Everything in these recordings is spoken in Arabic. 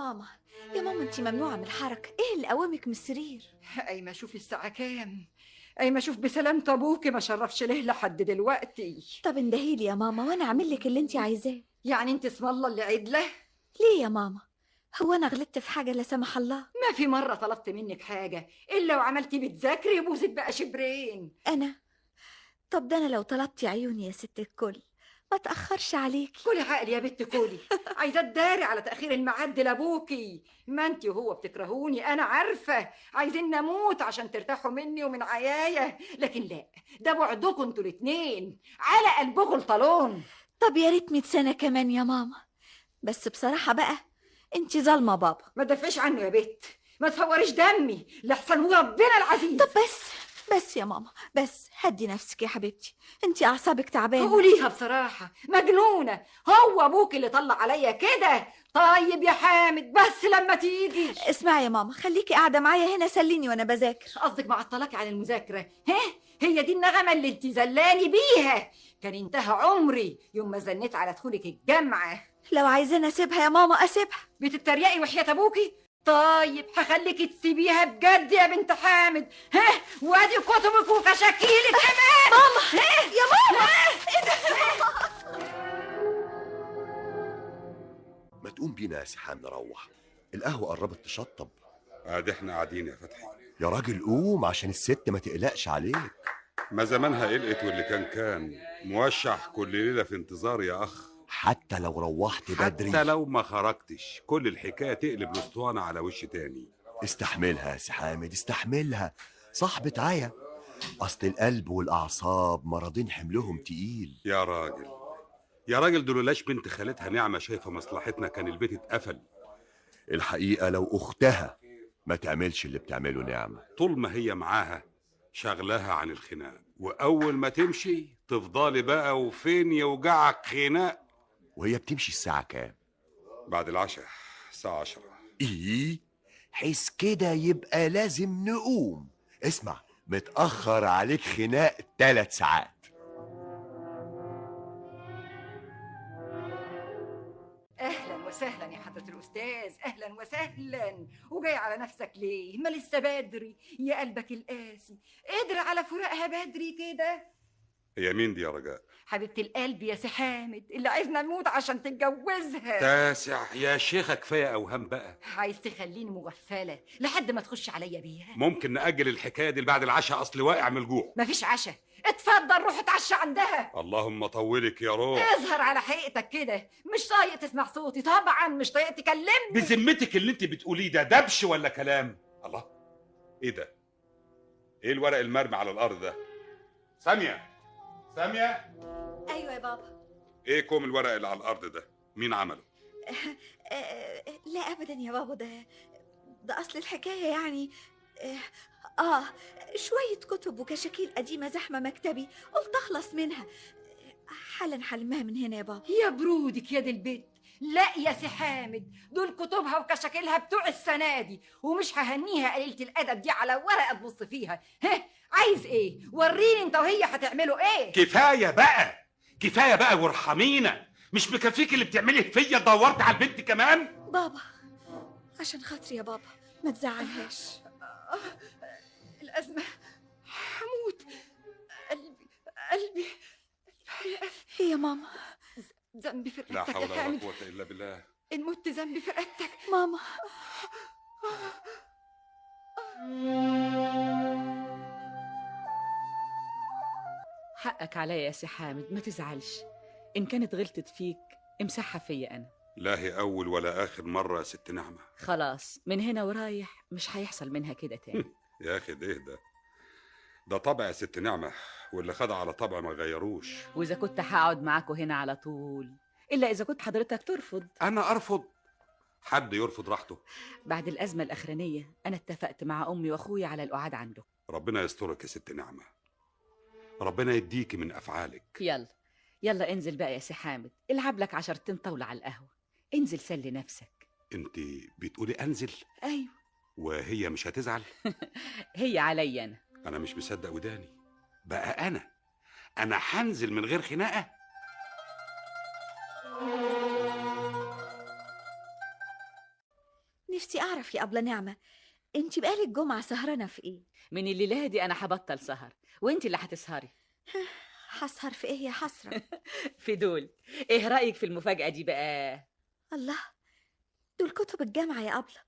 ماما يا ماما، انتي ممنوعة من الحركة. ايه اللي قومك من السرير؟ قايمه اشوف الساعه كام، قايمه اشوف بسلامة ابوكي ما شرفش ليه لحد دلوقتي. طب اندهيلي يا ماما وانا اعمل لك اللي انتي عايزاه. يعني انت اسم الله اللي عدله؟ ليه يا ماما؟ هو انا غلطت في حاجة لا سمح الله؟ ما في مره طلبت منك حاجه الا وعملتي بتذاكري يبوسك بقى شبرين. انا؟ طب ده انا لو طلبتي عيوني يا ست الكل ما تأخرش عليكي. كلي عقل يا بت كلي. عايزه تداري على تاخير الميعاد لابوكي؟ ما انت وهو بتكرهوني انا عارفه، عايزين نموت عشان ترتاحوا مني ومن عيايا، لكن لا، ده بعدكم انتوا الاتنين على قلبكم الطالون. طب يا ريت 100 سنة كمان يا ماما، بس بصراحة بقى انتي ظالمة بابا. ما تدافعيش عنه يا بت، ما تفوريش دمي لحسن وربنا العزيز. طب بس يا ماما، بس هدي نفسك يا حبيبتي، انتي اعصابك تعبانة. قوليها بصراحة، مجنونة؟ هو ابوك اللي طلع عليا كده؟ طيب يا حامد بس لما تيجي. اسمعي يا ماما، خليكي قاعدة معايا هنا سليني وانا بذاكر. قصدك معطلاكي عن المذاكرة؟ هي دي النغمة اللي انت زلاني بيها؟ كان انتهى عمري يوم ما زنيت على دخولك الجامعة. لو عايزاني اسيبها يا ماما اسيبها. بتتريقي وحياة ابوكي؟ طيب هخليكي تسيبيها بجد يا بنت حامد. وادي كتبك وكشاكيلك كمان. ماما يا ماما، ايه ده؟ ما تقوم بينا يا سحام نروح، القهوة قربت تشطب. ادي احنا قاعدين يا فتحي. يا راجل قوم عشان الست ما تقلقش عليك. ما زمانها قلقت واللي كان موشح كل ليله في انتظار يا اخ. حتى لو روحت بدري، حتى لو ما خرجتش كل الحكايه تقلب الاسطوانه على وش تاني. استحملها يا سي حامد، استحملها، صاحبة عيا. اصل القلب والاعصاب مرضين حملهم تقيل. يا راجل يا راجل، دولولاش بنت خالتها نعمه شايفه مصلحتنا كان البيت اتقفل. الحقيقة لو اختها ما تعملش اللي بتعمله نعمة. طول ما هي معاها شغلها عن الخناق، واول ما تمشي تفضلي بقى وفين يوجعك خناق. وهي بتمشي الساعة كام؟ بعد العشاء الساعه 10. ايه حس كده يبقى لازم نقوم. اسمع، متأخر عليك خناق 3 ساعات. اهلا وسهلا يا حضرة الاستاذ، اهلا وسهلا. وجاي على نفسك ليه؟ ما لسه بدري يا قلبك القاسي، قدر على فراقها بدري كده. هي مين دي يا رجاء؟ حبيبة القلب يا سي حامد اللي عايزنا نموت عشان تتجوزها. تاسع يا شيخة، كفايه اوهام بقى. عايز تخليني مغفلة لحد ما تخش عليا بيها؟ ممكن نأجل الحكايه دي بعد العشاء، اصل واقع من الجوع. مفيش عشاء، اتفضل روح اتعشى عندها. اللهم طولك يا روح. اظهر على حقيقتك كده، مش طايق تسمع صوتي طبعا، مش طايق تكلمني. بذمتك اللي انت بتقوليه ده دبش ولا كلام؟ الله، ايه ده؟ ايه الورق المرمي على الارض ده؟ ساميه، ساميه، ايوه يا بابا. ايه كوم الورق اللي على الارض ده؟ مين عمله؟ لا ابدا يا بابا، ده اصل الحكايه يعني اه شويه كتب وكشاكيل قديمه زحمه مكتبي، قلت اخلص منها حالا حلمها من هنا يا بابا. يا برودك يا دي البيت. لا يا سي حامد، دول كتبها وكشاكيلها بتوع السنه دي، ومش ههنيها قليله الادب دي على ورقه تبص فيها. عايز ايه؟ وريني انت وهي هتعملوا ايه. كفايه بقى، كفايه بقى وارحمينا. مش مكفيك اللي بتعمليه فيا؟ دورت على البنت كمان؟ بابا عشان خاطري يا بابا ما تزعلهاش. الازمه هموت، قلبي هي يا ماما. ذنبي في لا رقبتك حول يا ولا حامد، قوه الا بالله. ان مت ذنبي في رقبتك. ماما حقك عليا يا سي حامد، ما تزعلش. إن كانت غلطت فيك امسحها فيا أنا. لا هي اول ولا اخر مره يا ست نعمه. خلاص من هنا ورايح مش هيحصل منها كده تاني. يا اخي ده ايه ده طبع يا ست نعمه، واللي خد على طبع ما غيروش. وإذا كنت هقعد معاكوا هنا على طول، إلا إذا كنت حضرتك ترفض. انا ارفض؟ حد يرفض راحته؟ بعد الأزمة الأخرانية أنا اتفقت مع أمي وأخوي على القعاد عنده. ربنا يسترك يا ست نعمه، ربنا يديكي من افعالك. يلا انزل بقى يا سي حامد، العب لك 10 طاولة على القهوة، انزل سلي نفسك. انت بتقولي انزل؟ أيوه. وهي مش هتزعل؟ هي عليا انا مش مصدق وداني بقى. انا هنزل من غير خناقه؟ نفسي اعرف يا ابله نعمه، انت بقالك جمعه سهرانه في ايه؟ من الليلة دي أنا هبطل سهر، وانت اللي هتسهري. هسهر في ايه يا حسره؟ في دول. ايه رأيك في المفاجأة دي بقى؟ الله، دول كتب الجامعه يا ابله،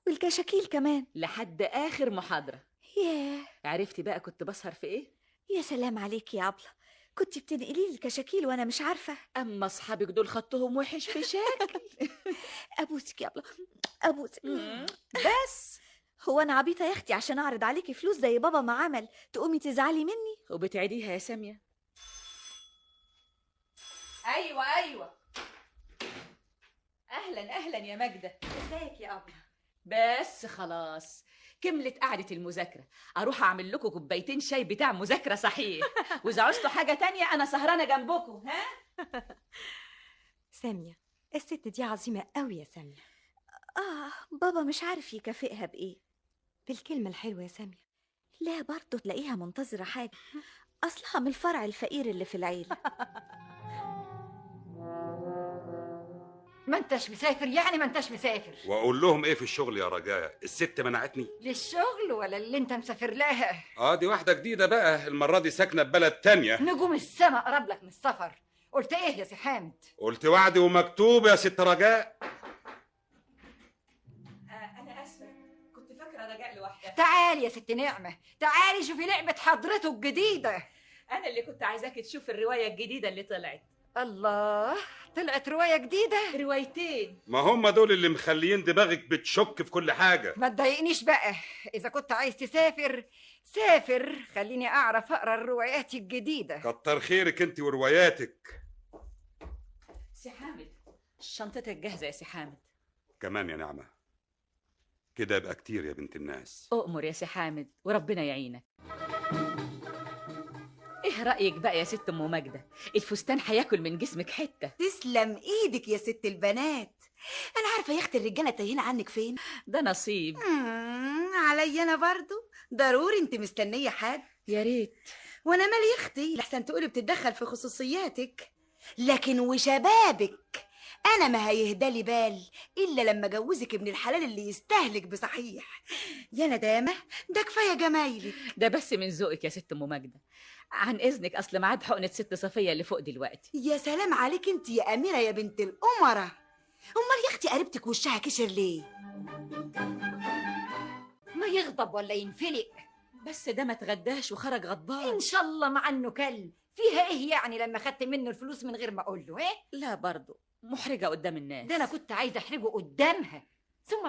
والكشاكيل كمان. لحد آخر محاضرة. ياه، عرفتي بقى كنت بسهر في ايه؟ يا سلام عليك يا ابله، كنت بتنقلي لي الكشاكيل وانا مش عارفه. أما أصحابك دول خطهم وحش في شكل. ابوسك يا ابله، ابوسك. بس. هو انا عبيطه يا اختي عشان اعرض عليكي فلوس زي بابا ما عمل تقومي تزعلي مني؟ وبتعيديها يا سامية؟ أيوة. أهلا يا ماجدة. ازيك يا ابله؟ بس خلاص، كملت قعدة المذاكرة. أروح أعمل لكم كوبايتين شاي بتاع مذاكرة صحيح. وإذا عوزتوا حاجة تانية أنا سهرانة جنبكم. ها؟ سامية، الست دي عظيمة قوي يا سامية. بابا مش عارف يكافئها بايه. بالكلمة الحلوة يا سامية. لا برضه تلاقيها منتظره حاجه، اصلها من الفرع الفقير اللي في العيله. ما انتش مسافر يعني؟ ما انتش مسافر واقول لهم ايه في الشغل يا رجاء؟ الست منعتني. للشغل ولا اللي انت مسافر لها؟ دي واحده جديده بقى، المره دي ساكنه في بلد تانية. نجوم السما قرب لك من السفر. قلت ايه يا سي حامد؟ قلت وعد ومكتوب يا ست رجاء. أنا آسفة، كنت فاكرة رجاء لوحدها. تعالي يا ست نعمة، تعالي شوفي لعبة حضرته الجديدة. أنا اللي كنت عايزاكي تشوف الرواية الجديدة اللي طلعت. الله، طلعت رواية جديدة؟ روايتين. ما هم دول اللي مخليين دماغك بتشك في كل حاجه. ما تضايقنيش بقى، إذا كنت عايز تسافر سافر، خليني أعرف أقرأ الروايات الجديدة. كتر خيرك انت ورواياتك. سي حامد، شنطتك جاهزة يا سي حامد. كمان يا نعمه، كده يبقى كتير يا بنت الناس. أؤمر يا سي حامد وربنا يعينك. ايه رأيك بقى يا ست ام ماجدة؟ الفستان هياكل من جسمك حتة. تسلم ايدك يا ست البنات. انا عارفه يا اختي الرجاله تايهين عنك فين. ده نصيب. عليا انا برضو ضروري. انت مستنيه حد؟ يا ريت. وانا مالي يا اختي لحسن تقولي بتتدخل في خصوصياتك. لكن وشبابك انا ما هيهدالي بال الا لما جوزك ابن الحلال اللي يستهلك بصحيح. يا ندامه، ده كفايه جمايلك. ده بس من ذوقك يا ست ام ماجدة. عن اذنك، اصل ميعاد حقنة ست صفية اللي فوق دلوقتي. يا سلام عليك انت يا اميره يا بنت الامراء. امال يا اختي قريبتك وشها كشر ليه؟ ما يغضب ولا ينفلق؟ بس ده ما اتغداش وخرج غضبان. إن شاء الله مع إنه كل. فيها إيه يعني لما خدت منه الفلوس من غير ما أقول له؟ إيه؟ لا برضه محرجة قدام الناس. ده أنا كنت عايزة أحرجه قدامها. ثم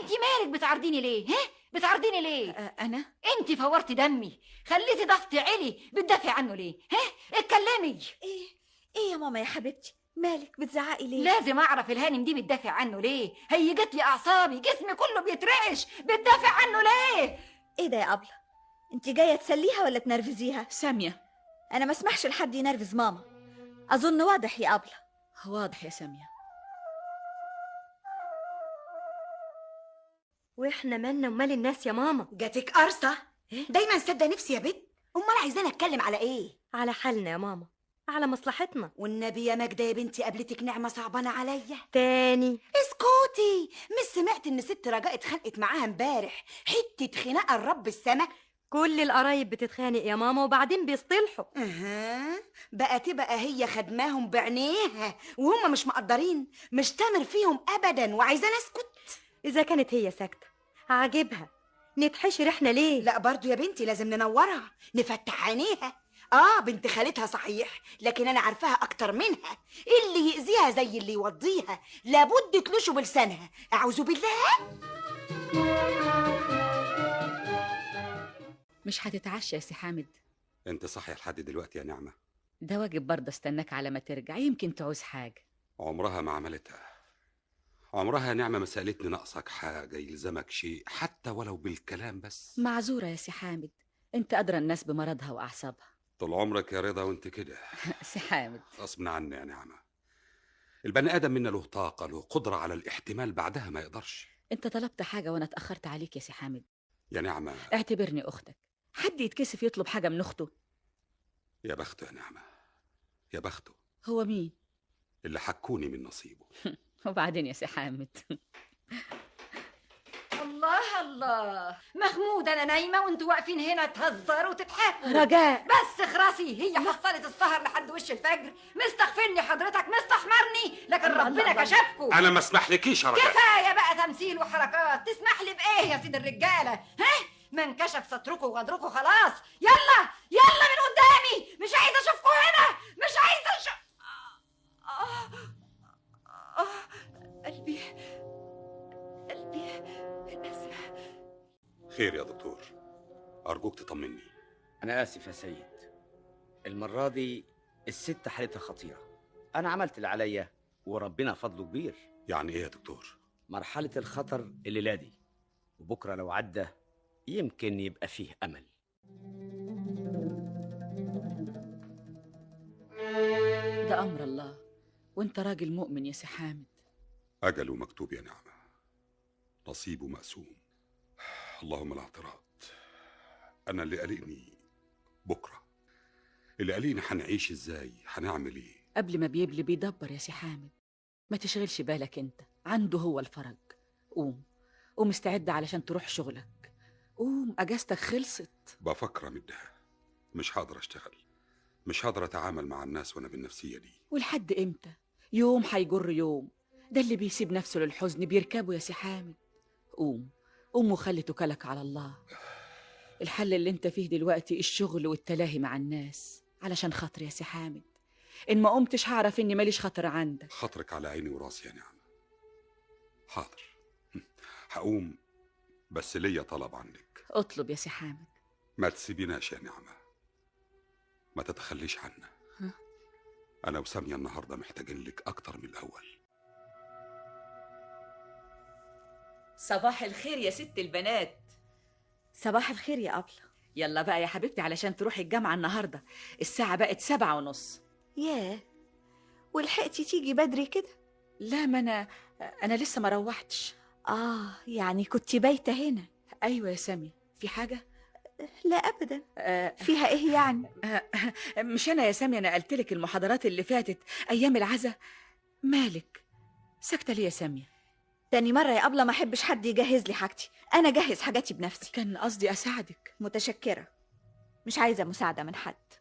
أنت مالك بتعرضيني ليه؟ ها؟ بتعرضيني ليه؟ انا أنت فورتي دمي، خليتي ضغطي علي، بتدافعي عنه ليه؟ ها؟ اتكلمي. ايه يا ماما يا حبيبتي، مالك بتزعقي ليه؟ لازم أعرف الهانم دي بتدافع عنه ليه؟ هي جت لي أعصابي، جسمي كله بيترعش، بتدافع عنه ليه؟ ايه ده يا ابله، انت جايه تسليها ولا تنرفزيها؟ سامية. انا ما اسمحش لحد ينرفز ماما، اظن واضح يا ابله. واضح يا سامية. واحنا مالنا ومال الناس يا ماما؟ جاتك قرصه؟ دايما سادة نفسي يا بنت. امال عايزاني اتكلم على ايه؟ على حالنا يا ماما، على مصلحتنا. والنبي يا ماجدة يا بنتي قابلتك نعمة صعبانة عليا. تاني؟ اسكتي، مش سمعت ان ست رجاء اتخانقت معاها امبارح حتة خناقة الرب السما؟ كل القرايب بتتخانق يا ماما وبعدين بيصطلحوا. بقى تبقى هي خدماهم بعينيها وهم مش مقدرين، مش تامر فيهم ابدا وعايزاني اسكت. اذا كانت هي ساكتة عاجبها، نتحشر احنا ليه؟ لا برضو يا بنتي لازم ننورها، نفتح عينيها. بنت خالتها صحيح، لكن انا عارفاها اكتر منها. اللي يأذيها زي اللي يوضيها، لابد تلوشه بلسانها. اعوذ بالله. مش هتتعشى يا سي حامد؟ انت صاحيه لحد دلوقتي يا نعمه؟ ده واجب برضه، استناك على ما ترجع، يمكن تعوز حاجة. عمرها ما عملتها. عمرها يا نعمه ما سالتني ناقصك حاجه، يلزمك شيء حتى ولو بالكلام بس. معذورة يا سي حامد، انت أدرى الناس بمرضها وأعصابها. طول عمرك يا رضا وانت كده. سي حامد. غصب عني يا نعمه. البني ادم منا له طاقه، له قدره على الاحتمال، بعدها ما يقدرش. انت طلبت حاجة وانا اتأخرت عليك يا سي حامد. يا نعمه، اعتبرني أختك. حد يتكسف يطلب حاجة من أخته؟ يا بخته يا نعمه، يا بخته. هو مين؟ اللي حكوني من نصيبه. وبعدين يا سي حامد. الله الله، محمود انا نايمه وانتوا واقفين هنا تهزروا وتضحكوا. رجاء بس خراسي، هي حصلت السهر لحد وش الفجر. مستغفرني حضرتك، مستحمرني، لكن الله ربنا الله. كشفكم. انا ما اسمحلكيش يا رجاء. كفايه بقى تمثيل وحركات. تسمح لي بايه يا سيد الرجاله؟ ها، ما انكشف ستركم وغدركم خلاص. يلا يلا من قدامي، مش عايزه اشوفكم هنا، مش عايزه اشوف. قلبي أسف. خير يا دكتور، ارجوك تطمني. أنا آسف يا سيد، المرة دي الست حالتها خطيرة. أنا عملت اللي عليا وربنا فضله كبير. يعني ايه يا دكتور؟ مرحلة الخطر الليلة دي، وبكرة لو عدى يمكن يبقى فيه أمل. ده أمر الله، وانت راجل مؤمن يا سي حامد. اجله مكتوب يا نعمه، نصيبه مقسوم. اللهم لا اعتراض. انا اللي قلقني بكره، اللي قلقني هنعيش ازاي، هنعمل ايه. قبل ما بيبلي بيدبر يا سي حامد، ما تشغلش بالك، انت عنده هو الفرج. قوم استعد علشان تروح شغلك. قوم، اجازتك خلصت. بفكر امدها، مش هقدر اشتغل، مش هقدر اتعامل مع الناس وانا بالنفسيه دي. ولحد امتى؟ يوم هيجر يوم، ده اللي بيسيب نفسه للحزن بيركبه يا سي حامد. قوم وخلي توكلك على الله. الحل اللي انت فيه دلوقتي الشغل والتلاهي مع الناس، علشان خاطر يا سي حامد. ان ما قمتش هعرف اني ماليش خاطر عندك. خاطرك على عيني وراسي يا نعمه. حاضر، هقوم، بس ليا طلب عندك. اطلب يا سي حامد. ما تسيبيناش يا نعمه، ما تتخليش عنا. انا وساميه النهارده محتاجين لك اكتر من الاول. صباح الخير يا ست البنات. صباح الخير يا أبلة. يلا بقى يا حبيبتي علشان تروحي الجامعة النهاردة، الساعة بقت 7:30. ياه، ولحقتي تيجي بدري كده؟ لا، ما أنا لسه ما روحتش. يعني كنت بايتة هنا؟ أيوة يا سامي، في حاجة؟ لا أبدا. فيها إيه يعني؟ مش أنا يا سامي، أنا قلتلك المحاضرات اللي فاتت أيام العزا. مالك ساكتة ليه يا سامية؟ تاني مرة يا أبلة ما أحبش حد يجهز لي حاجتي، أنا أجهز حاجاتي بنفسي. كان قصدي أساعدك. متشكرة، مش عايزة مساعدة من حد.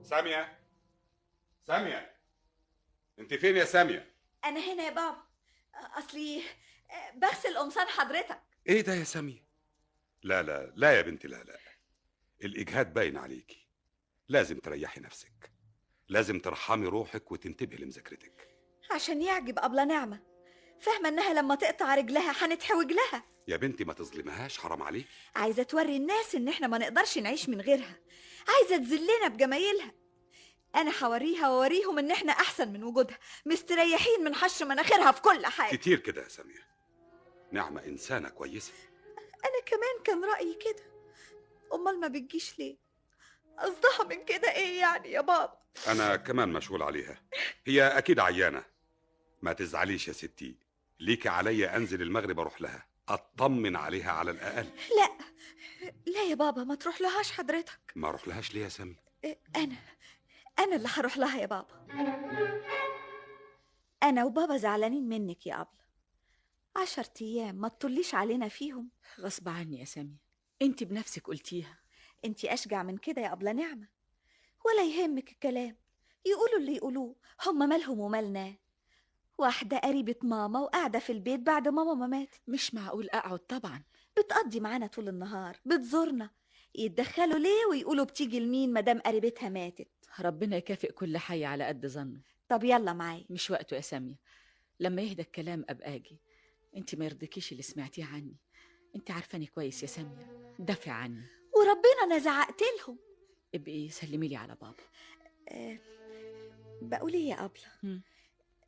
ساميه، ساميه، انت فين يا ساميه؟ أنا هنا يا بابا، أصلي بغسل قمصان حضرتك. ايه ده يا ساميه؟ لا لا لا يا بنتي، لا لا، الاجهاد باين عليكي. لازم تريحي نفسك، لازم ترحمي روحك وتنتبهي لمذاكرتك. عشان يعجب أبلة نعمة، فاهمة إنها لما تقطع رجلها هنتحوج لها. يا بنتي ما تظلمهاش، حرام عليك. عايزة توري الناس إن إحنا ما نقدرش نعيش من غيرها، عايزة تذلنا بجمايلها. أنا هوريها ووريهم إن إحنا أحسن من وجودها، مستريحين من حش مناخيرها في كل حاجة. كتير كده يا ساميه، نعمه إنسانة كويسة. أنا كمان كان رأيي كده، أمال ما بتجيش ليه؟ قصدها من كده إيه يعني يا بابا؟ أنا كمان مشغول عليها، هي أكيد عيانة. ما تزعليش يا ستي، ليكي عليا أنزل المغرب أروح لها أطمن عليها على الأقل. لا لا يا بابا، ما تروح لهاش حضرتك. ما أروح لهاش ليه يا سامي؟ أنا اللي هروح لها يا بابا. أنا وبابا زعلانين منك يا أبلة، 10 أيام ما تطليش علينا فيهم. غصب عني يا سامية، انت بنفسك قلتيها. انت أشجع من كده يا أبلة نعمة، ولا يهمك الكلام، يقولوا اللي يقولوه، هم مالهم ومالنا. واحدة قريبة ماما وقاعدة في البيت بعد ماما ما ماتت. مش معقول أقعد طبعا. بتقضي معانا طول النهار، بتزورنا، يتدخلوا ليه ويقولوا بتيجي لمين مدام قريبتها ماتت؟ ربنا يكافئ كل حي على قد ظنه. طب يلا معايا. مش وقته يا سامية، لما يهدى الكلام أبقى أجي. انت ما يرضيكيش اللي سمعتيه عني، انت عارفاني كويس يا سامية، دافع عني. وربنا أنا زعقت لهم. ابقي سلمي لي على بابا. بقول ايه يا أبلة،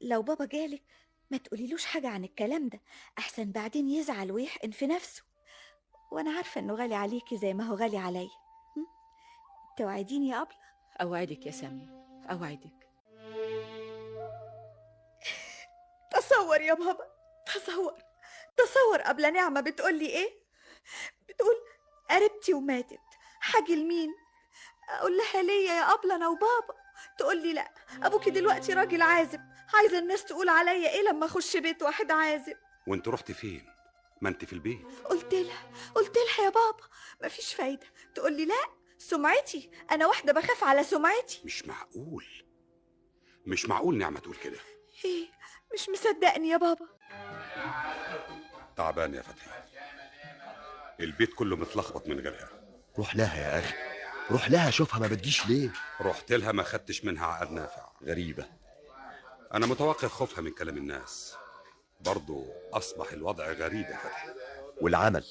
لو بابا جالك ما تقوليلوش حاجة عن الكلام ده، أحسن بعدين يزعل ويحقن في نفسه، وأنا عارفة إنه غالي عليكي زي ما هو غالي عليا. توعديني يا أبلة؟ أوعدك يا سامية، أوعدك. تصور يا بابا، تصور أبلة نعمة بتقولي إيه؟ بتقول قريبتي وماتت، حاجي لمين؟ أقول لها ليا يا أبلة أنا وبابا، تقولي لا، أبوكي دلوقتي راجل عازب، عايزة الناس تقول عليا إيه لما أخش بيت واحد عازب. وانت رحت فين؟ ما انت في البيت. قلت لها يا بابا مفيش فايدة. تقول لي لا، سمعتي، أنا واحدة بخاف على سمعتي. مش معقول نعمة تقول كده. إيه، مش مصدقني يا بابا؟ تعبان يا فتحي، البيت كله متلخبط من غيرها. روح لها يا أخي، روح لها شوفها ما بتجيش ليه. رحت لها ما خدتش منها عقد نافع. غريبة. أنا متوقع خوفها من كلام الناس، برضو أصبح الوضع غريب يا فتحي. والعمل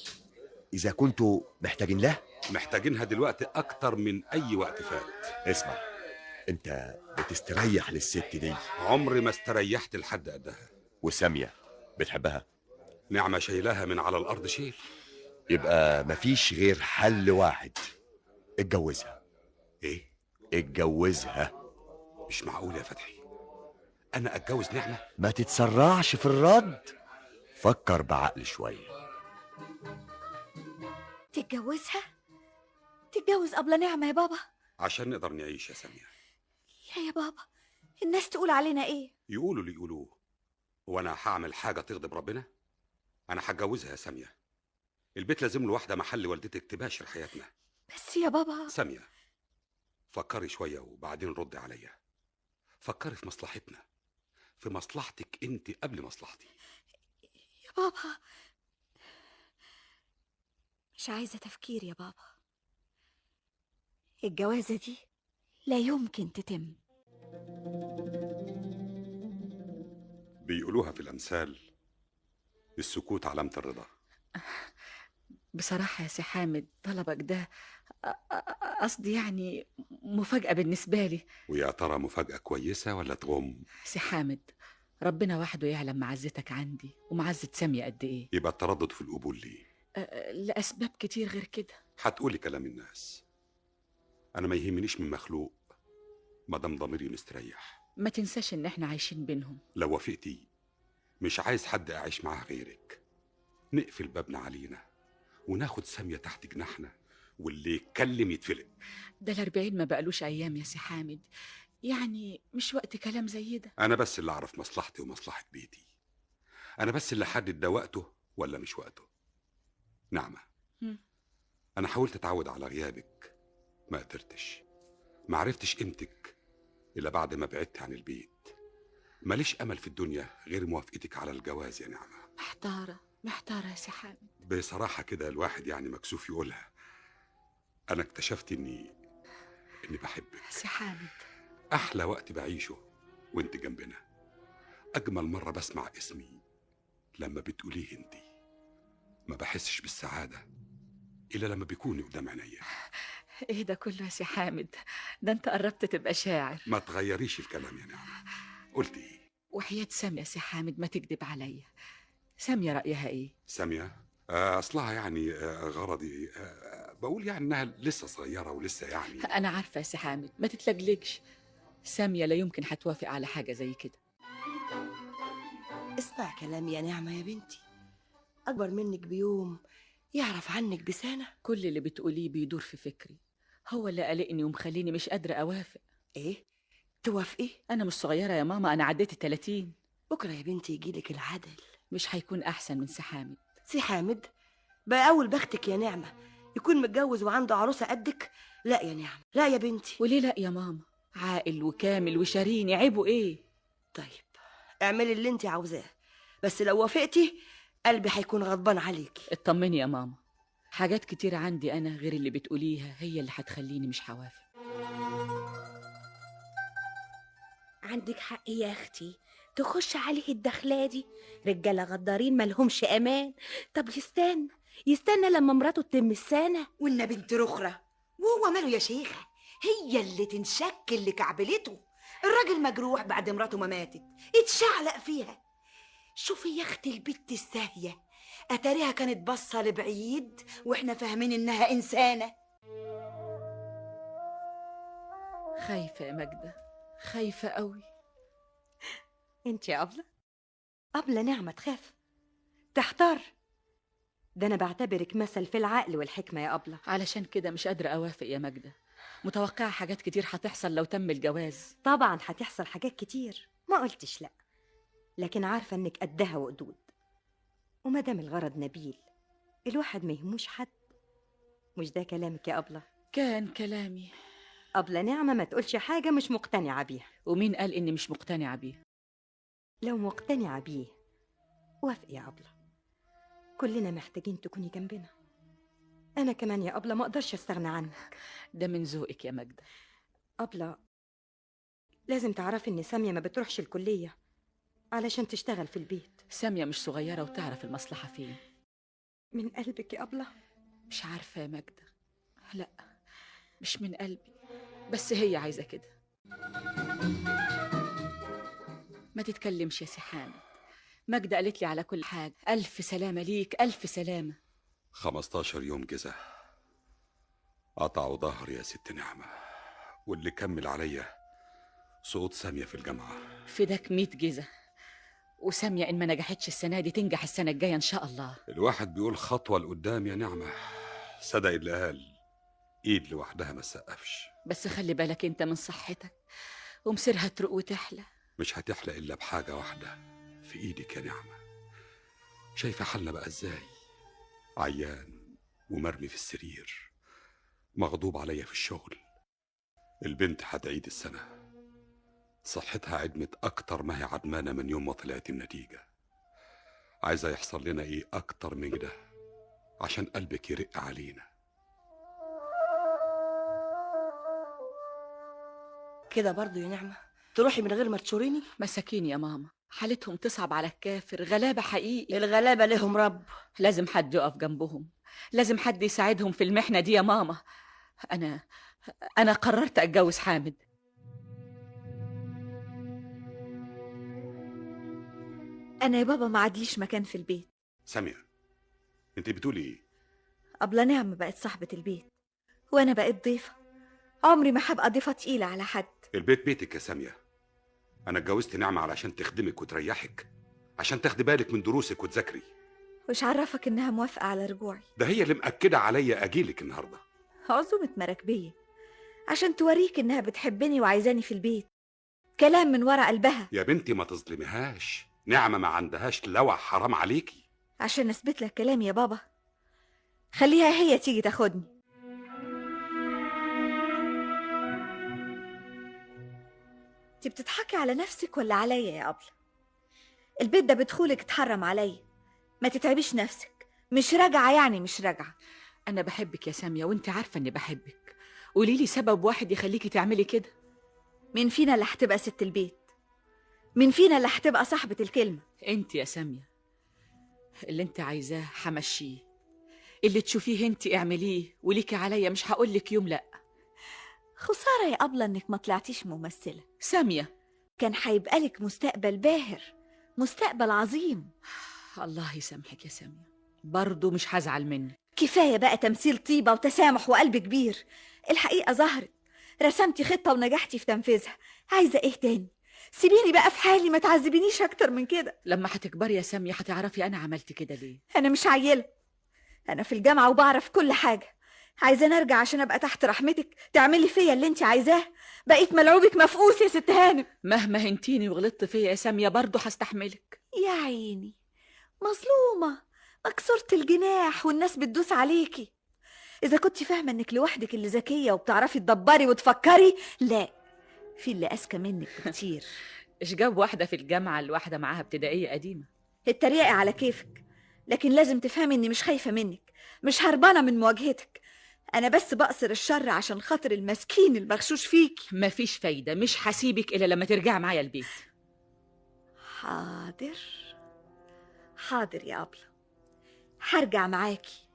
إذا كنتوا محتاجين له؟ محتاجينها دلوقتي أكتر من أي وقت فات. اسمع، أنت بتستريح للست دي؟ عمري ما استريحت لحد قدها. وسامية بتحبها؟ نعمة شايلاها من على الأرض شيل. يبقى مفيش غير حل واحد، اتجوزها. إيه؟ اتجوزها. مش معقول يا فتحي، أنا أتجوز نعمة؟ ما تتسرعش في الرد، فكر بعقل شوية. تتجوزها؟ تتجوز قبل نعمة يا بابا؟ عشان نقدر نعيش يا سامية. لا يا بابا، الناس تقول علينا ايه؟ يقولوا اللي يقولوه، وانا هعمل حاجة تغضب ربنا؟ انا هتجوزها يا سامية، البيت لازم له واحدة محل والدتك تباشر حياتنا. بس يا بابا. سامية، فكري شوية وبعدين ردي عليا. فكري في مصلحتنا، في مصلحتك انت قبل مصلحتي. يا بابا مش عايزة تفكير يا بابا، الجوازة دي لا يمكن تتم. بيقولوها في الأمثال، السكوت علامة الرضا. بصراحة يا سي حامد، طلبك ده قصدي يعني مفاجأة بالنسبة لي. ويا ترى مفاجأة كويسة ولا تغم؟ سي حامد، ربنا وحده يعلم معزتك عندي ومعزة سامية قد ايه. يبقى التردد في القبول ليه؟ لأسباب كتير غير كده. هتقولي كلام الناس، أنا ما يهمنيش من مخلوق ما دام ضميري مستريح. ما تنساش ان احنا عايشين بينهم. لو وافقتي مش عايز حد أعيش معاه غيرك، نقفل بابنا علينا وناخد سامية تحت جناحنا، واللي يتكلم يتفلق. ده ال40 ما بقالوش أيام يا سي حامد، يعني مش وقت كلام زي ده. أنا بس اللي أعرف مصلحتي ومصلحة بيتي، أنا بس اللي حدد ده وقته ولا مش وقته. نعمة، أنا حاولت أتعود على غيابك، ما قدرتش، ما عرفتش قيمتك إلا بعد ما بعدت عن البيت. ماليش أمل في الدنيا غير موافقتك على الجواز يا نعمة. محتارة يا سي حامد. بصراحة كده الواحد يعني مكسوف يقولها، أنا اكتشفت إني بحبك. سي حامد، أحلى وقت بعيشه وإنت جنبنا، أجمل مرة بسمع اسمي لما بتقوليه إنت. ما بحسش بالسعادة إلا لما بيكوني قدام عينيا. ايه ده كله يا سي حامد؟ ده انت قربت تبقى شاعر. ما تغيريش الكلام يا نعمة. قلت إيه؟ وحياة سامية يا سي حامد ما تكذب عليا، سامية رأيها ايه؟ سامية أصلها يعني غرضي بقول يعني إنها لسه صغيرة ولسه يعني. أنا عارفة يا سي حامد، ما تتلجلجش، سامية لا يمكن هتوافق على حاجة زي كده. اسمع كلامي يا نعمة يا بنتي، أكبر منك بيوم يعرف عنك بسنة. كل اللي بتقوليه بيدور في فكري، هو اللي قلقني ومخليني مش قادرة أوافق. إيه؟ توافقي؟ أنا مش صغيرة يا ماما، أنا عديت 30. بكرة يا بنتي يجيلك العدل. مش هيكون أحسن من سي حامد. سي حامد بقى أول بختك يا نعمة يكون متجوز وعنده عروسة قدك. لا يا نعمة، لا يا بنتي. وليه لا يا ماما؟ عاقل وكامل وشاريني، عيبه إيه؟ طيب اعملي اللي انت عاوزاه، بس لو وافقتي قلبي هيكون غضبان عليكي. اطمني يا ماما، حاجات كتير عندي أنا غير اللي بتقوليها هي اللي هتخليني مش هوافق. عندك حق يا أختي، تخش عليه الدخلة دي، رجالة غدارين ملهمش أمان. طب يستنى لما مراته تتم السنة. والنبي بنت رخرة، وهو ماله يا شيخة؟ هي اللي تنشك اللي كعبلته. الراجل مجروح بعد مراته ما ماتت، اتشعلق فيها. شوفي يا اختي البت الساهية، اتاريها كانت باصه لبعيد واحنا فاهمين انها انسانه. خايفة يا ماجدة، خايفة قوي. انت يا أبلة نعمة تخاف تحتار؟ ده أنا بعتبرك مثل في العقل والحكمة يا أبلة. علشان كده مش قادرة أوافق يا ماجدة، متوقعة حاجات كتير هتحصل لو تم الجواز. طبعا هتحصل حاجات كتير، ما قلتش لأ، لكن عارفة إنك قدها وقدود. وما دام الغرض نبيل الواحد ما يهموش حد. مش ده كلامك يا أبلة؟ كان كلامي. أبلة نعمة ما تقولش حاجة مش مقتنعة بيها. ومين قال إني مش مقتنعة بيه؟ لو مقتنعة بيه وافقي يا أبلة، كلنا محتاجين تكوني جنبنا. أنا كمان يا أبلة ما أقدرش أستغنى عنك. ده من ذوقك يا ماجدة. أبلة لازم تعرفي إن سامية ما بتروحش الكلية علشان تشتغل في البيت. سامية مش صغيرة وتعرف المصلحة فين. من قلبك يا أبلة؟ مش عارفة يا ماجدة، لا مش من قلبي، بس هي عايزة كده. ما تتكلمش يا سي حامد، ماجدة قالت لي على كل حاجة. ألف سلامة ليك، ألف سلامة. 15 يوم جزا قطعوا ظهري يا ست نعمة، واللي كمل عليا سقوط سامية في الجامعة. فداك 100 جزا، وسامية إن ما نجحتش السنة دي تنجح السنة الجاية إن شاء الله. الواحد بيقول خطوة لقدام يا نعمة، صدق اللي قال إيد لوحدها ما تسقفش. بس خلي بالك أنت من صحتك، ومصيرها تروق وتحلى. مش هتحلى إلا بحاجة واحدة في إيدك يا نعمة. شايفة حالنا بقى إزاي؟ عيان ومرمي في السرير، مغضوب عليا في الشغل. البنت هتعيد السنة، صحتها عدمت أكتر ما هي عدمانة من يوم ما طلعت النتيجة. عايزة يحصل لنا إيه أكتر من كده عشان قلبك يرق علينا؟ كده برضو يا نعمة تروحي من غير ما تشوريني؟ مساكين يا ماما، حالتهم تصعب على الكافر، غلابة حقيقي. الغلابة لهم رب. لازم حد يقف جنبهم، لازم حد يساعدهم في المحنة دي يا ماما. أنا قررت أتجوز حامد. أنا يا بابا ما عادليش مكان في البيت. سامية أنت بتقولي إيه؟ أبلة نعمة بقت صاحبة البيت، وأنا بقيت ضيفة. عمري ما هبقى ضيفة تقيلة على حد. البيت بيتك يا سامية. أنا اتجوزت نعمة علشان تخدمك وتريحك، عشان تاخدي بالك من دروسك وتذاكري. وش عرفك إنها موافقة على رجوعي؟ ده هي اللي مأكدة عليا أجيلك النهاردة. عزومة مراكبية عشان توريك إنها بتحبني وعايزاني في البيت. كلام من ورا قلبها. يا بنتي ما تظلميهاش، نعمة ما عندهاش لوع، حرام عليكي. عشان أثبت لك كلامي يا بابا خليها هي تيجي تاخدني. انت بتضحكي على نفسك ولا عليا يا أبلة؟ البيت ده بدخولك اتحرم عليا. ما تتعبيش نفسك، مش راجعة يعني مش راجعة. أنا بحبك يا سامية وأنت عارفة إني بحبك. قوليلي سبب واحد يخليكي تعملي كده. مين فينا اللي هتبقى ست البيت؟ مين فينا اللي هتبقى صاحبة الكلمة؟ أنت يا سامية. اللي أنت عايزاه حمشيه، اللي تشوفيه أنت اعمليه، وليكي عليا مش هقولك يوم لأ. خسارة يا أبلة إنك ما طلعتيش ممثلة. سامية كان هيبقى لك مستقبل باهر، مستقبل عظيم. الله يسامحك يا سامية، برضو مش هزعل منك. كفاية بقى تمثيل طيبة وتسامح وقلب كبير. الحقيقة ظهرت، رسمتي خطة ونجحتي في تنفيذها. عايزة إيه تاني؟ سيبيني بقى في حالي، ما تعذبينيش أكتر من كده. لما هتكبري يا سامية هتعرفي أنا عملت كده ليه. أنا مش عيلة، أنا في الجامعة وبعرف كل حاجة. عايزة نرجع عشان أبقى تحت رحمتك تعملي فيا اللي انت عايزاه. بقيت ملعوبك مفقوس يا ست هانم. مهما هنتيني وغلطت فيا يا سامية برضو هستحملك. يا عيني مظلومة، مكسورة الجناح والناس بتدوس عليكي. إذا كنت فاهمة إنك لوحدك اللي ذكية وبتعرفي تدبري وتفكري، لا، في اللي أذكى منك كتير. إيش جاب واحدة في الجامعة الواحدة معاها ابتدائية قديمة؟ التريقة على كيفك، لكن لازم تفهمي إني مش خايفة منك، مش هربانة من مواجهتك. أنا بس بقصر الشر عشان خاطر المسكين المغشوش فيكي. مفيش فايدة، مش هسيبك إلا لما ترجعي معايا البيت. حاضر حاضر يا أبلة، هرجع معاكي.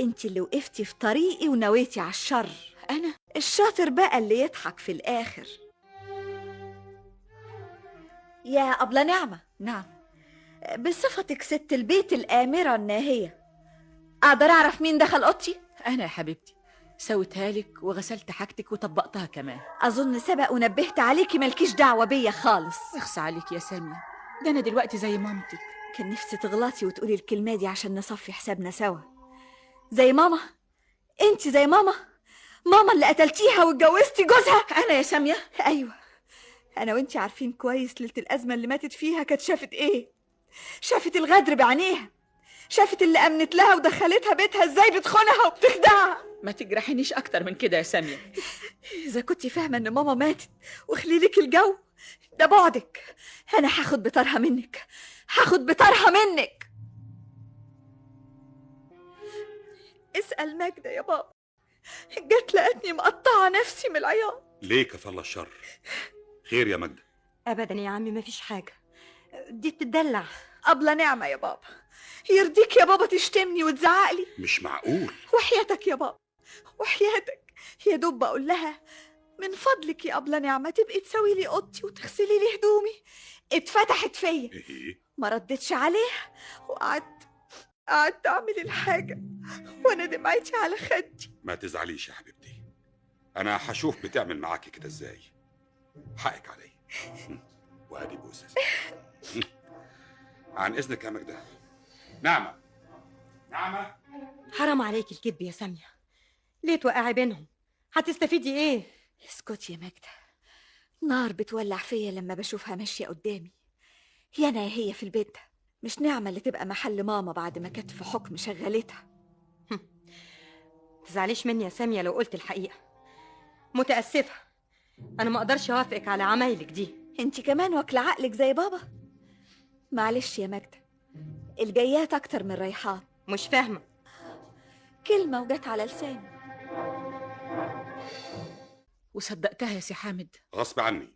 انت اللي وقفتي في طريقي ونويتي على الشر. أنا الشاطر بقى اللي يضحك في الآخر. يا أبلة نعمة. نعم. بصفتك ست البيت الآمرة الناهية، أقدر أعرف مين دخل أوضتي؟ أنا يا حبيبتي، سويتها لك وغسلت حاجتك وطبقتها كمان. أظن سبق ونبهت عليكي، مالكيش دعوة بيا خالص. اخصى عليك يا سامية، ده أنا دلوقتي زي مامتك. كان نفسي تغلطي وتقولي الكلمة دي عشان نصفي حسابنا سوا. زي ماما، انت زي ماما، ماما اللي قتلتيها واتجوزتي جوزها. أنا يا سامية؟ أيوة، أنا وانت عارفين كويس ليلة الأزمة اللي ماتت فيها كانت شافت إيه. شافت الغدر بعينيها. شافت اللي أمنت لها ودخلتها بيتها ازاي بتخونها وبتخدعها. ما تجرحينيش اكتر من كده يا سامية. إذا كنت فاهمة إن ماما ماتت وخليلك الجو ده بعدك، أنا هاخد بطارها منك، هاخد بطارها منك. اسأل ماجدة يا بابا، جت لقتني مقطعة نفسي من العياط. ليه كفالة الشر؟ خير يا مجدة؟ ابدا يا عمي مفيش حاجه، دي بتدلع. أبلة نعمة يا بابا، يرضيك يا بابا تشتمني وتزعقلي؟ مش معقول. وحياتك يا بابا، وحياتك يا دوب بقول لها من فضلك يا أبلة نعمة تبقي تسوي لي أوضتي وتغسلي لي هدومي، اتفتحت فيا. ايه؟ ما ردتش عليها وقعدت أعمل الحاجة وأنا دمعتي على خدي. ما تزعليش يا حبيبتي، انا هشوف بتعمل معاكي كده ازاي. حقك علي. وادي بوسة. عن اذنك يا مجدة. نعمة نعمة. حرام عليك الكذب يا ساميه، ليه توقعي بينهم؟ هتستفيدي ايه؟ اسكتي يا ماجدة، نار بتولع فيا لما بشوفها ماشية قدامي. يا أنا يا هي في البيت ده، مش نعمة اللي تبقى محل ماما بعد ما كانت في حكم شغلتها. تزعليش مني يا ساميه لو قلت الحقيقه، متاسفه، انا ما اقدرش اوافقك على عمايلك دي. انتي كمان واكلة عقلك زي بابا. معلش يا ماجدة، الجيات أكتر من الريحات. مش فاهمه. كلمة وجت على لساني. وصدقتها يا سي حامد؟ غصب عني.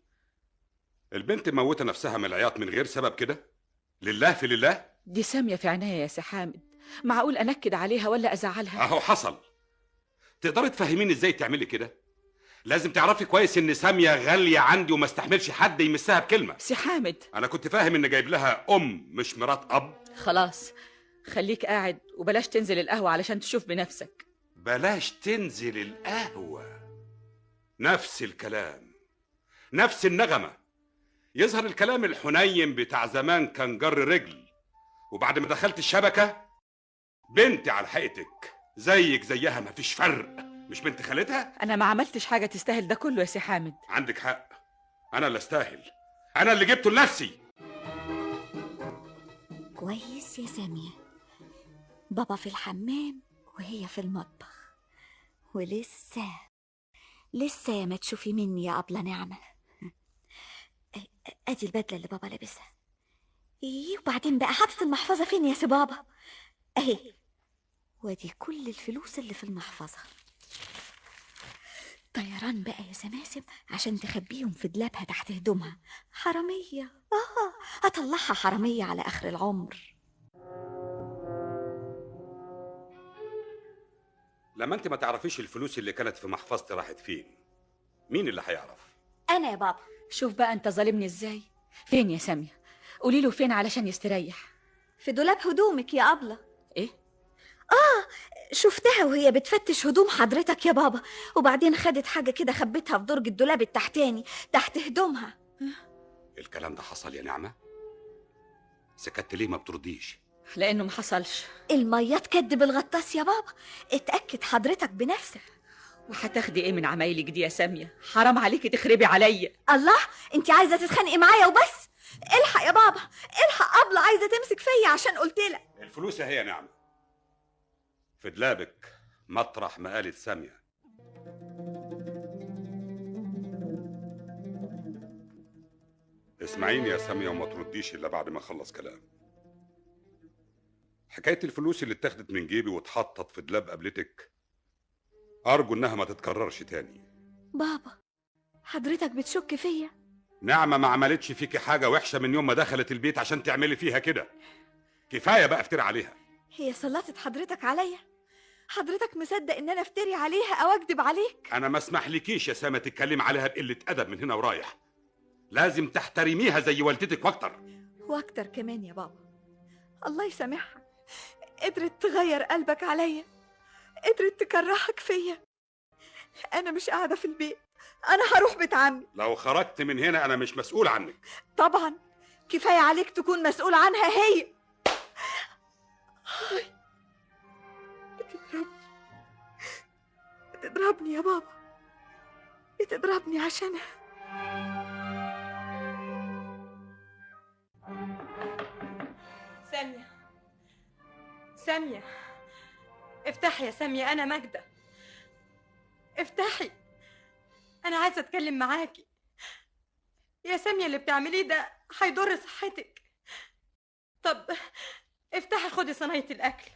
البنت موتة نفسها من العياط من غير سبب كده؟ لله في لله. دي سامية في عينيا يا سي حامد، معقول أنكد عليها ولا أزعلها؟ اهو حصل. تقدري تفهميني ازاي تعملي كده؟ لازم تعرفي كويس ان سامية غالية عندي وما استحملش حد يمسها بكلمة. سي حامد، انا كنت فاهم ان جايب لها مش مرات اب. خلاص خليك قاعد وبلاش تنزل القهوة علشان تشوف بنفسك. بلاش تنزل القهوة. نفس الكلام، نفس النغمة. يظهر الكلام الحنين بتاع زمان كان جر رجل، وبعد ما دخلت الشبكة بنتي على حقيقتك زيك زيها مفيش فرق. مش بنت خالتها؟ أنا ما عملتش حاجة تستاهل ده كله يا سي حامد. عندك حق، أنا اللي استاهل، أنا اللي جبته لنفسي. كويس يا سامية، بابا في الحمام وهي في المطبخ، ولسه يا ما تشوفي مني يا أبلة نعمة. ادي البدلة اللي بابا لابسها. ايه وبعدين بقى حاطط المحفظة فين يا سي بابا؟ اهي، وادي كل الفلوس اللي في المحفظة. طيران بقى يا سماسم عشان تخبيهم في دولابها تحت هدومها. حرامية، اطلعها حرامية على اخر العمر. لما انت ما تعرفيش الفلوس اللي كانت في محفظتي راحت فين، مين اللي هيعرف؟ انا يا بابا. شوف بقى انت ظالمني ازاي. فين يا سامية؟ قولي له فين علشان يستريح. في دولاب هدومك يا أبلة. ايه؟ شفتها وهي بتفتش هدوم حضرتك يا بابا، وبعدين خدت حاجة كده خبتها في درج الدولاب التحتاني تحت هدومها. الكلام ده حصل يا نعمة؟ سكت ليه ما بترديش؟ لانه ما حصلش. المية تكدب الغطاس يا بابا، اتأكد حضرتك بنفسك. وهتاخدي ايه من عمايلك دي يا سامية؟ حرام عليكي تخربي عليا. الله، انت عايزة تتخانقي معايا وبس؟ الحق يا بابا، الحق، أبلة عايزة تمسك فيا عشان قلتلها. الفلوس اهي يا نعمة، في دلابك مطرح ما قالت سامية. اسمعيني يا سامية وما ترديش إلا بعد ما أخلص كلام. حكاية الفلوس اللي اتاخدت من جيبي واتحطت في دولاب قبلتك أرجو إنها ما تتكررش تاني. بابا، حضرتك بتشك فيا؟ نعمة ما عملتش فيكي حاجة وحشة من يوم ما دخلت البيت عشان تعملي فيها كده. كفاية بقى افتري عليها. هي سلطت حضرتك عليا؟ حضرتك مصدق ان انا افتري عليها او اكذب عليك؟ انا ما اسمحلكيش يا سامة تتكلم عليها بقلة ادب من هنا ورايح. لازم تحترميها زي والدتك واكتر. واكتر كمان يا بابا. الله يسامحها، قدرت تغير قلبك عليا، قدرت تكرهك فيا. انا مش قاعدة في البيت، انا هروح بيت عمي. لو خرجت من هنا انا مش مسؤول عنك. طبعا كفاية عليك تكون مسؤول عنها هي. بتضربني يا بابا، بتضربني عشانها. سامية، سامية، افتحي يا سامية، أنا ماجدة. افتحي، أنا عايزة أتكلم معاكي. يا سامية اللي بتعمليه ده هيضر صحتك. طب افتحي خدي صينية الأكل،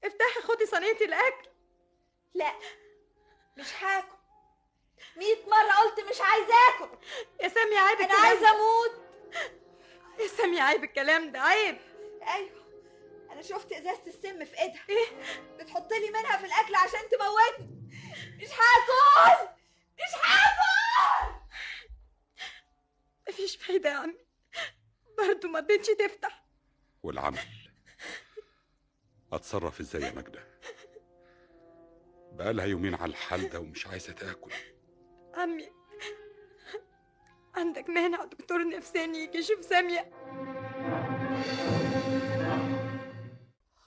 افتحي خدي صينية الأكل. لا مش هاكل، 100 مرة قلت مش عايزة اكل. يا سامية عيب انا الكلام عايزة ده. اموت. يا سامية عيب الكلام ده، عيب. ايوه انا شفت ازازة السم في ايدها. ايه بتحط لي منها في الاكل عشان تموتني. مش هاكل، مش هاكل. مفيش فايدة يا عمي، برضه ما رضيتش تفتح. والعمل اتصرف ازاي يا ماجدة؟ بقالها يومين على الحال ده ومش عايزة تاكل. عمي عندك مانع دكتور نفساني يجي يشوف سامية؟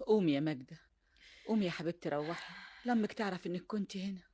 قومي يا ماجدة، قومي يا حبيبتي روحي لمك تعرف انك كنت هنا.